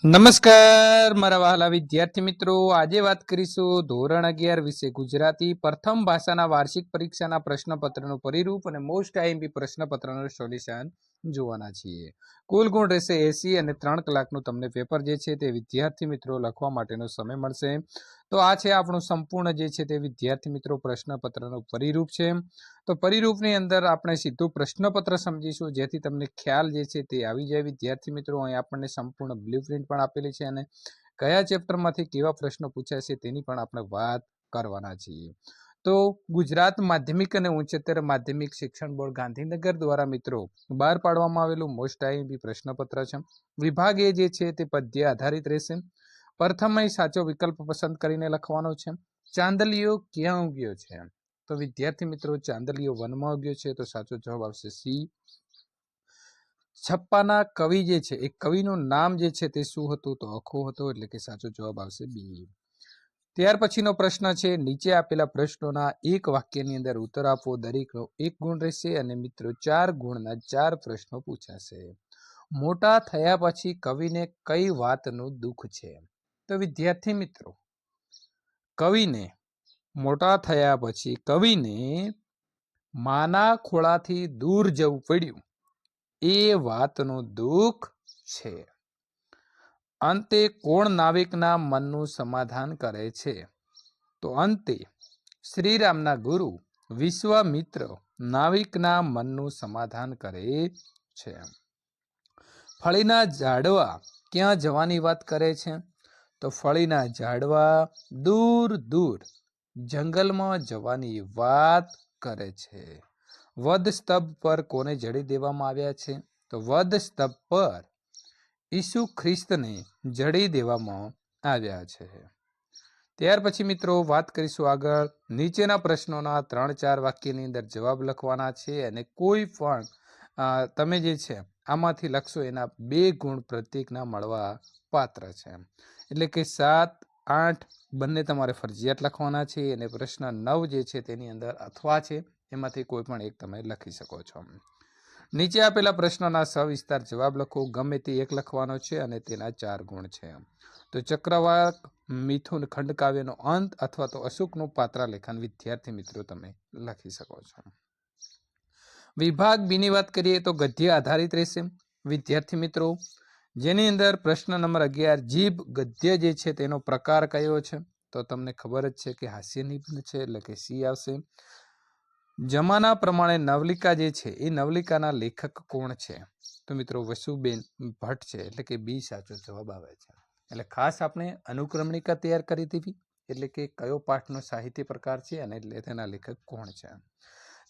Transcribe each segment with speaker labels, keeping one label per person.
Speaker 1: નમસ્કાર મારા વહાલા વિદ્યાર્થી મિત્રો, આજે વાત કરીશું ધોરણ 11 વિશે ગુજરાતી પ્રથમ ભાષાના વાર્ષિક પરીક્ષાના પ્રશ્નપત્રનું પરિરૂપ અને મોસ્ટ આઈએમપી પ્રશ્નપત્રનું સોલ્યુશન જોવાના છીએ. કુલ ગુણ રહેશે 80 અને 3 કલાકનું તમને પેપર જે છે તે વિદ્યાર્થી મિત્રો લખવા માટેનો સમય મળશે. તો આ છે આપણું સંપૂર્ણ જે છે તે વિદ્યાર્થી મિત્રો પ્રશ્નપત્રનું પરિરૂપ છે. તો પરિરૂપની અંદર આપણે સીધું પ્રશ્નપત્ર સમજીશું, જેથી તમને ખ્યાલ જે છે તે આવી જાય વિદ્યાર્થી મિત્રો. અહીં આપણને સંપૂર્ણ બ્લુપ્રિન્ટ પણ આપેલી છે અને કયા ચેપ્ટરમાંથી કેવા પ્રશ્નો પૂછાય છે તેની પણ આપણે વાત કરવાના છીએ. તો ગુજરાત માધ્યમિક અને ઉચ્ચતર માધ્યમિક શિક્ષણ બોર્ડ ગાંધીનગર દ્વારા મિત્રો બહાર પાડવામાં આવેલું મોસ્ટ આઈએમપી પ્રશ્નપત્ર છે. વિભાગ એ જે છે તે પદ્ય આધારિત રહેશે. પ્રથમ અહીં સાચો વિકલ્પ પસંદ કરીને લખવાનો છે. ચાંદલિયો ક્યાં ઉગ્યો છે? તો વિદ્યાર્થી મિત્રો ચાંદલિયો વનમાં ઉગ્યો છે, તો સાચો જવાબ આવશે સી. છપ્પાના કવિ જે છે એ કવિનું નામ જે છે તે શું હતું? તો અખો હતો, એટલે કે સાચો જવાબ આવશે બી. ત્યાર પછીનો પ્રશ્ન છે, નીચે આપેલા પ્રશ્નોના એક વાક્યની અંદર ઉત્તર આપો. દરેકનો 1 ગુણ રહેશે અને મિત્રો 4 ગુણના 4 પ્રશ્નો પૂછાશે. મોટા થયા પછી કવિને કઈ વાતનું દુઃખ છે? તો વિદ્યાર્થી મિત્રો કવિને મોટા થયા પછી કવિને માના ખોળાથી દૂર જવું પડ્યું એ વાતનું દુઃખ છે. અંતે કોણ નાવિકના મનનું સમાધાન કરે છે? તો અંતે શ્રીરામના ગુરુ વિશ્વામિત્ર નાવિકના મનનું સમાધાન કરે છે. ફળીના ઝાડવા ક્યાં જવાની વાત કરે છે? તો ફળીના ઝાડવા દૂર દૂર જંગલમાં જવાની વાત કરે છે. વધ સ્તંભ પર કોને જડી દેવામાં આવ્યા છે? તો વધ સ્તંભ પર ઈસુ ખ્રિસ્તને જડી દેવામાં આવ્યા છે. ત્યાર પછી મિત્રો વાત કરીશું આગળ. નીચેના પ્રશ્નોના 3-4 વાક્યની અંદર જવાબ લખવાના છે અને કોઈ પણ તમે જે છે આમાંથી લખશો એના 2 ગુણ પ્રત્યેકના મળવા પાત્ર છે. એટલે કે 7, 8 બંને તમારે ફરજિયાત લખવાના છે અને પ્રશ્ન 9 જે છે તેની અંદર અથવા છે, એમાંથી કોઈ પણ એક તમે લખી શકો છો. નીચે આપેલા પ્રશ્નોના સવિસ્તાર જવાબ લખો. ગમે તે એક લખવાનો છે અને તેના 4 ગુણ છે. તો ચક્રવાક, મિથુન ખંડકાવ્યનો અંત અથવા તો અશુકનું પાત્રાલેખન વિદ્યાર્થી મિત્રો તમે લખી શકો છો. વિભાગ બીની વાત કરીએ તો ગદ્ય આધારિત રહેશે વિદ્યાર્થી મિત્રો, જેની અંદર પ્રશ્ન નંબર 11 જીભ ગદ્ય જે છે તેનો પ્રકાર કયો છે? તો તમને ખબર જ છે કે હાસ્ય નિબંધ છે, એટલે કે સી આવશે. જમાના પ્રમાણે નવલિકા જે છે એ નવલિકાના લેખક કોણ છે? તો મિત્રો વસુબેન ભટ્ટ છે, એટલે કે બી સાચો જવાબ આવે છે. એટલે ખાસ આપણે અનુક્રમણિકા તૈયાર કરી દીધી, એટલે કે કયો પાઠનો સાહિત્ય પ્રકાર છે અને તેના લેખક કોણ છે.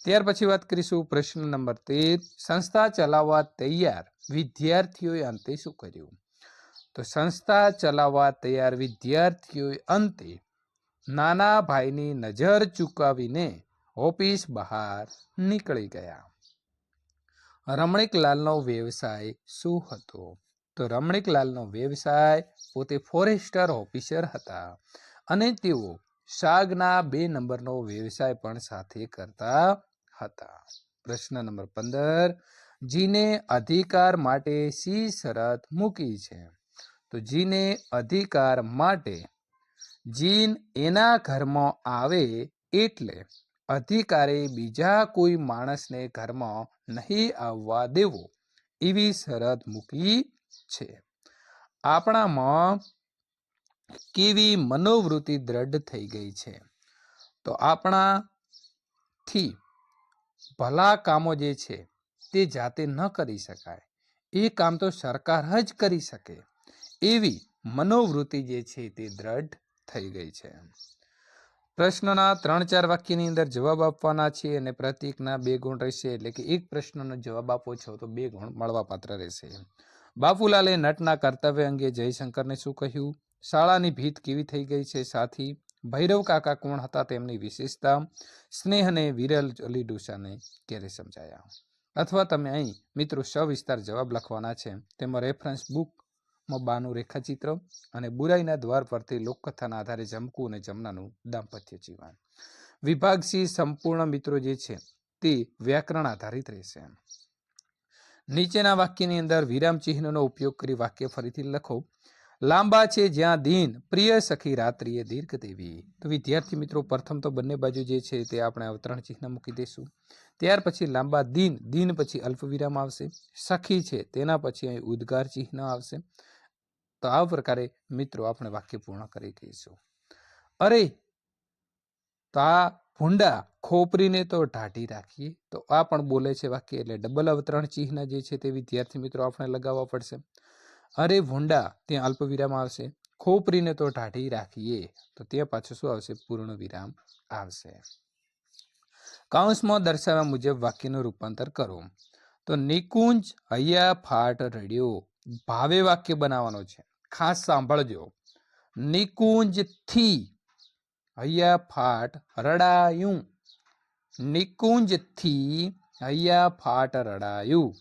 Speaker 1: ત્યાર પછી વાત કરીશું પ્રશ્ન નંબર 13 સંસ્થા ચલાવવા તૈયાર વિદ્યાર્થીઓએ અંતે શું કર્યું? તો સંસ્થા ચલાવવા તૈયાર વિદ્યાર્થીઓએ અંતે નાના ભાઈની નજર ચૂકાવીને ઓફિસ બહાર નીકળી ગયા. રમણીકલાલનો વ્યવસાય શું હતો? તો રમણીકલાલનો વ્યવસાય પોતે ફોરેસ્ટર ઓફિસર હતા અને તેઓ શાકના 2 નંબરનો વ્યવસાય પણ સાથે કરતા હતા. પ્રશ્ન નંબર 15 જીને અધિકાર માટે સી શરત મૂકી છે? તો જીને અધિકાર માટે જીન એના ઘરમાં આવે એટલે અધિકારે બીજા કોઈ માણસને ઘરમાં નહીં આવવા દેવો એવી શરત મૂકી છે. આપણામાં કેવી મનોવૃત્તિ દ્રઢ થઈ ગઈ છે? તો આપણાથી ભલા કામો જે છે તે જાતે ન કરી શકાય, એ કામ તો સરકાર જ કરી શકે એવી મનોવૃત્તિ જે છે તે દ્રઢ થઈ ગઈ છે. પ્રશ્નના 3-4 વાક્યની અંદર જવાબ આપવાના છે અને પ્રત્યેકના 2 ગુણ રહેશે, એટલે કે એક પ્રશ્નનો જવાબ આપો છો તો 2 ગુણ મળવા પાત્ર રહેશે. બાપુલાલે નટના કર્તવ્ય અંગે જયશંકરને શું કહ્યું? શાળાની ભીત કેવી થઈ ગઈ છે સાથી? ભૈરવ કાકા કોણ હતા, તેમની વિશેષતા? સ્નેહને વિરલ અલી ડોસાને ક્યારે સમજાયા? અથવા તમે અહીં મિત્રો સવિસ્તાર જવાબ લખવાના છે. તેમાં રેફરન્સ બુકમાં બાનું રેખાચિત્ર અને બુરાઈના દ્વાર પરથી લોકકથાના આધારે જમકુ અને જમનાનું દાંપત્ય જીવન. વિભાગ સી સંપૂર્ણ મિત્રો જે છે તે વ્યાકરણ આધારિત રહેશે. નીચેના વાક્યની અંદર વિરામ ચિહ્નનો ઉપયોગ કરી વાક્ય ફરીથી લખો. લાંબા છે જ્યાં દિન, પ્રિય સખી રાત્રિએ દીર્ઘ દેવી. તો વિદ્યાર્થી મિત્રો, પ્રથમ તો બંને બાજુ જે છે તે આપણે અવતરણ ચિહ્ન મૂકી દઈશું. ત્યાર પછી લાંબા દિન, દિન પછી અલ્પવિરામ આવશે. સખી છે તેના પછી અહીં ઉદ્ગાર ચિહ્ન આવશે. તો આ પ્રકારે મિત્રો આપણે વાક્ય પૂર્ણ કરી દઈશું. અરે, તો આ ભૂંડા ખોપરીને તો ઢાઢી રાખીએ, તો આ પણ બોલે છે વાક્ય, એટલે ડબલ અવતરણ ચિહ્ન જે છે તે વિદ્યાર્થી મિત્રો આપણે લગાવવા પડશે. અરે ભૂંડા, ત્યાં અલ્પ વિરામ આવશે. ખોપરીને તો ઢાઢી રાખીએ, તો ત્યાં પાછું શું આવશે? પૂર્ણ વિરામ આવશે. કૌંસમાં દર્શાવ્યા મુજબ વાક્યનું રૂપાંતર કરો. તો નિકુંજ હૈયા ફાટ રડ્યો, ભાવે વાક્ય બનાવવાનો છે, ખાસ સાંભળજો. નિકુંજ થી હૈયા ફાટ રડાયું, નિકુંજ થી હૈયા ફાટ રડાયું.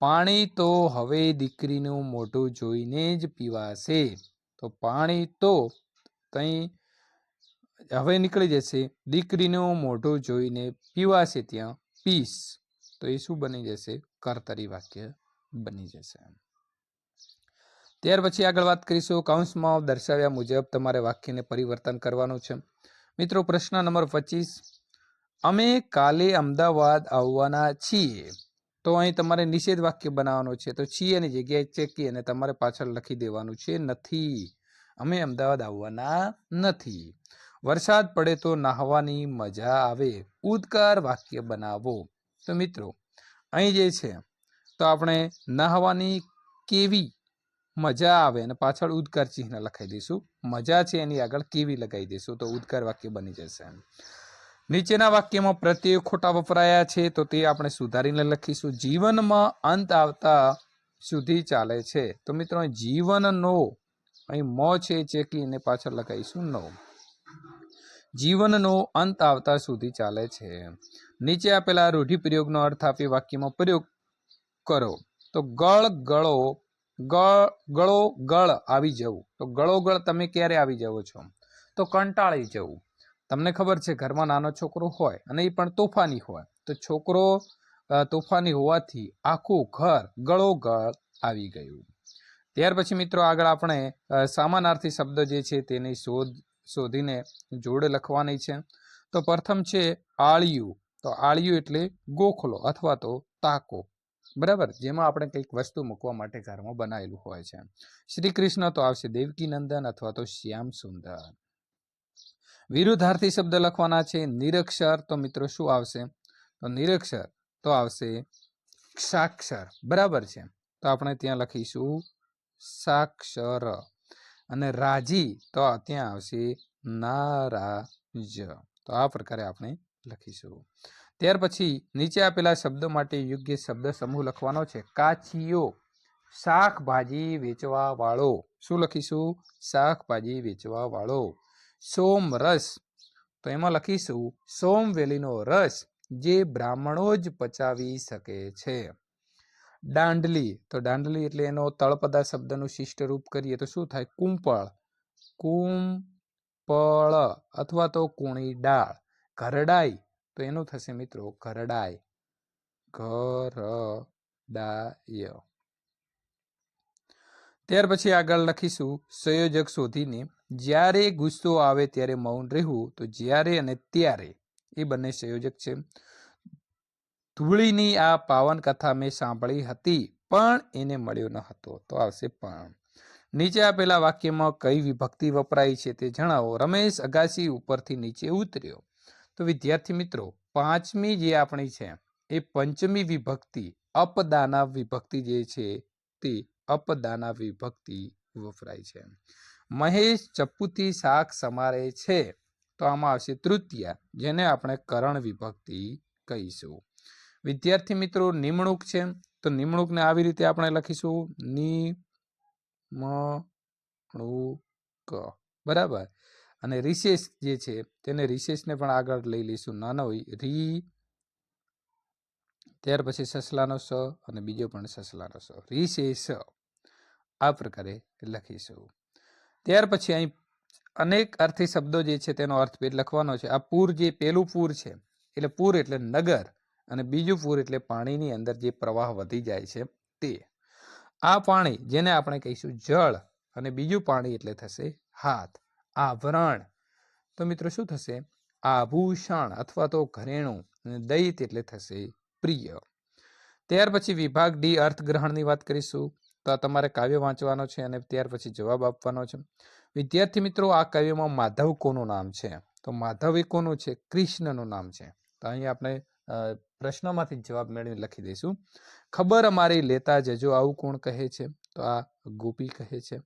Speaker 1: પાણી તો હવે દીકરીનું મોઢું જોઈને જ પીવાશે. તો પાણી તો તઈ હવે નીકળી જશે, દીકરીનું મોઢું જોઈને પીવાશે, ત્યાં પીસ, તો એ શું બની જશે? કર્તરી વાક્ય બની જશે. ત્યાર પછી આગળ વાત કરીશું. કૌંસમાં દર્શાવ્યા મુજબ તમારે વાક્યને પરિવર્તન કરવાનું છે. મિત્રો, પ્રશ્ન નંબર 25, અમે કાલે અમદાવાદ આવવાના છીએ. તો અહીં તમારે નિષેધ વાક્ય બનાવવાનું છે. તો છીએ એની જગ્યાએ ચેકી અને તમારે પાછળ લખી દેવાનું છે નથી. અમે અમદાવાદ આવવાના નથી. વરસાદ પડે તો નાહવાની મજા આવે, ઉદ્ગાર વાક્ય બનાવો. તો મિત્રો, અહીં જે છે તો આપણે નાહવાની કેવી મજા આવે અને પાછળ ઉદ્ગાર ચિહ્ન લખાઈ દઈશું. મજા છે એની આગળ કેવી લગાવી દઈશું, તો ઉદ્ગાર વાક્ય બની જશે. નીચેના વાક્યમાં પ્રત્યય ખોટા વપરાયા છે, તો તે આપણે સુધારીને લખીશું. જીવનમાં અંત આવતા સુધી ચાલે છે. તો મિત્રો, જીવનનો અહીં મો છે ચેકી અને પાછળ લખાઈશું નો. જીવનનો અંત આવતા સુધી ચાલે છે. નીચે આપેલા રૂઢિપ્રયોગનો અર્થ આપી વાક્યમાં પ્રયોગ કરો. તો ગળ ગળો, ગળો ગળ આવી જવું. તો ગળો ગળ તમે ક્યારે આવી જાવો છો? તો કંટાળી જવું. તમને ખબર છે ઘરમાં નાનો છોકરો હોય અને એ પણ તોફાની હોય, તો છોકરો તોફાની હોવાથી આખું ઘર ગળો ગળ આવી ગયું. ત્યાર પછી મિત્રો આગળ આપણે સમાનાર્થી શબ્દ જે છે તેની શોધીને જોડે લખવાની છે. તો પ્રથમ છે આળિયું. તો આળિયું એટલે ગોખલો અથવા તો તાકો, બરાબર, જેમાં આપણે કંઈક વસ્તુ મૂકવા માટે ઘરમાં બનાવેલું હોય છે. શ્રી કૃષ્ણ તો આવશે દેવકી નંદન અથવા તો શ્યામ સુંદર. વિરુદ્ધાર્થી શબ્દ લખવાના છે. નિરક્ષર, તો મિત્રો શું આવશે? તો નિરક્ષર તો આવશે સાક્ષર, બરાબર છે, તો આપણે ત્યાં લખીશું સાક્ષર. અને રાજી, તો ત્યાં આવશે નારાજ. તો આ પ્રકારે આપણે લખીશું. ત્યાર પછી નીચે આપેલા શબ્દો માટે યોગ્ય શબ્દ સમૂહ લખવાનો છે. કાચીયો, શાકભાજી વેચવા વાળો. શું લખીશું? શાકભાજી વેચવા વાળો. સોમરસ, તો એમાં લખીશું સોમવેલીનો રસ, જે બ્રાહ્મણો જ પચાવી શકે છે. દાંડલી, તો દાંડલી એટલે એનો તળપદા શબ્દનું શિષ્ટ રૂપ કરીએ તો શું થાય? કુંપળ, કુંપળ અથવા તો કુણી ડાળ. ઘરડાઈ, તો એનું થશે મિત્રો ઘરડાય, ઘરડાય. ત્યાર પછી આગળ લખીશું સંયોજક શોધીને. જ્યારે ગુસ્સો આવે ત્યારે મૌન રહેવું. તો જ્યારે અને ત્યારે એ બંને સંયોજક છે. ધૂળીની આ પાવન કથા મેં સાંભળી હતી, પણ એને મળ્યો ન હતો. તો આવશે પણ. નીચે આપેલા વાક્યમાં કઈ વિભક્તિ વપરાય છે તે જણાવો. રમેશ અગાસી ઉપરથી નીચે ઉતર્યો. તો વિદ્યાર્થી મિત્રો, પાંચમી જે આપણી છે એ પંચમી વિભક્તિ અપદાના વિભક્તિ જે છે તે અપદાના વિભક્તિ વપરાય છે. મહેશ ચપ્પુથી શાક સમારે છે, તો આમાં આવશે તૃતીયા, જેને આપણે કરણ વિભક્તિ કહીશું. વિદ્યાર્થી મિત્રો, નિમણૂક છે, તો નિમણૂકને આવી રીતે આપણે લખીશું નિમણૂક, બરાબર. અને રિશેષ જે છે તેને રિશેષને પણ આગળ લઈ લઈશું, નાનો રી, ત્યાર પછી સસલાનો સ અને બીજો પણ સસલાનો સ, રિશેષ. આ પ્રકારે લખીશું. ત્યાર પછી અહીં અનેક અર્થી શબ્દો જે છે તેનો અર્થભેદ લખવાનો છે. આ પૂર, જે પેલું પૂર છે એટલે પૂર એટલે નગર, અને બીજું પૂર એટલે પાણીની અંદર જે પ્રવાહ વધી જાય છે તે. આ પાણી જેને આપણે કહીશું જળ, અને બીજું પાણી એટલે થશે હાથ. આવરણ તો મિત્રો શું થશે? આભૂષણ અથવા તો ઘરેણું. અને દૈત એટલે થશે પ્રિય. ત્યાર પછી વિભાગ ડી અર્થગ્રહણની વાત કરીશું. તો તમારે કાવ્ય વાંચવાનો છે અને ત્યાર પછી જવાબ આપવાનો છે. વિદ્યાર્થી મિત્રો, આ કાવ્યમાં માધવ કોનું નામ છે? તો માધવ એ કોનું છે? કૃષ્ણનું નામ છે. તો અહીં આપણે પ્રશ્નમાંથી જવાબ મેળવી લખી દઈશું. ખબર અમારી લેતા જજો, આવું કોણ કહે છે? તો આ ગોપી કહે છે.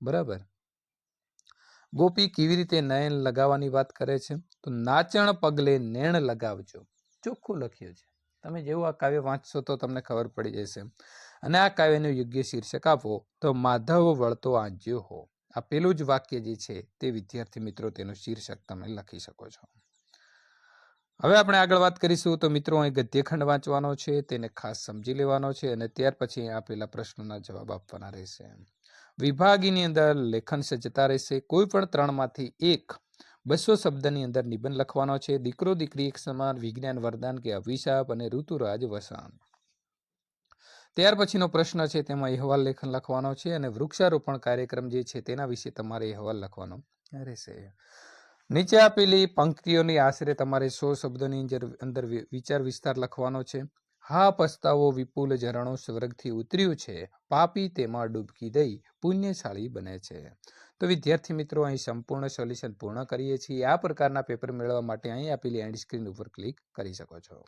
Speaker 1: બરાબર. ગોપી કેવી રીતે નયન લગાવવાની વાત કરે છે? તો નાચણ પગલે નેણ લગાવજો. ચોખ્ખું લખ્યું છે. તમે જેવું આ કાવ્ય વાંચશો તો તમને ખબર પડી જશે. અને આ કાવ્યનું યોગ્ય શીર્ષક આપો તો માધવ વળતો આંજ્યો હો. આ પેલું જ વાક્ય જે છે તે વિદ્યાર્થી મિત્રો તેનું શીર્ષક તમે લખી શકો છો. હવે આપણે આગળ વાત કરીશું. તો મિત્રો અહીં ગદ્યખંડ વાંચવાનો છે, તેને ખાસ સમજી લેવાનો છે અને ત્યાર પછી આપેલા પ્રશ્નોના જવાબ આપવાના રહેશે. વિભાગીની અંદર લેખન સજ્જતા રહેશે. કોઈ પણ ત્રણમાંથી એક 200 શબ્દની અંદર નિબંધ લખવાનો છે. દીકરો દીકરી એક સમાન, વિજ્ઞાન વરદાન કે અભિશાપ અને ઋતુરાજ વસન. ત્યાર પછીનો પ્રશ્ન છે તેમાં અહેવાલ લેખન લખવાનો છે અને વૃક્ષારોપણ કાર્યક્રમ જે છે તેના વિશે તમારે અહેવાલ લખવાનો રહેશે. નીચે આપેલી પંક્તિઓની આશરે તમારે 100 શબ્દોની અંદર વિચાર વિસ્તાર લખવાનો છે. હા પસ્તાવો વિપુલ ઝરણો સ્વર્ગથી ઉતર્યું છે, પાપી તેમાં ડૂબકી દઈ પુણ્યશાળી બને છે. તો વિદ્યાર્થી મિત્રો, અહીં સંપૂર્ણ સોલ્યુશન પૂર્ણ કરીએ છીએ. આ પ્રકારના પેપર મેળવવા માટે અહીં આપેલી એન્ડ સ્ક્રીન ઉપર ક્લિક કરી શકો છો.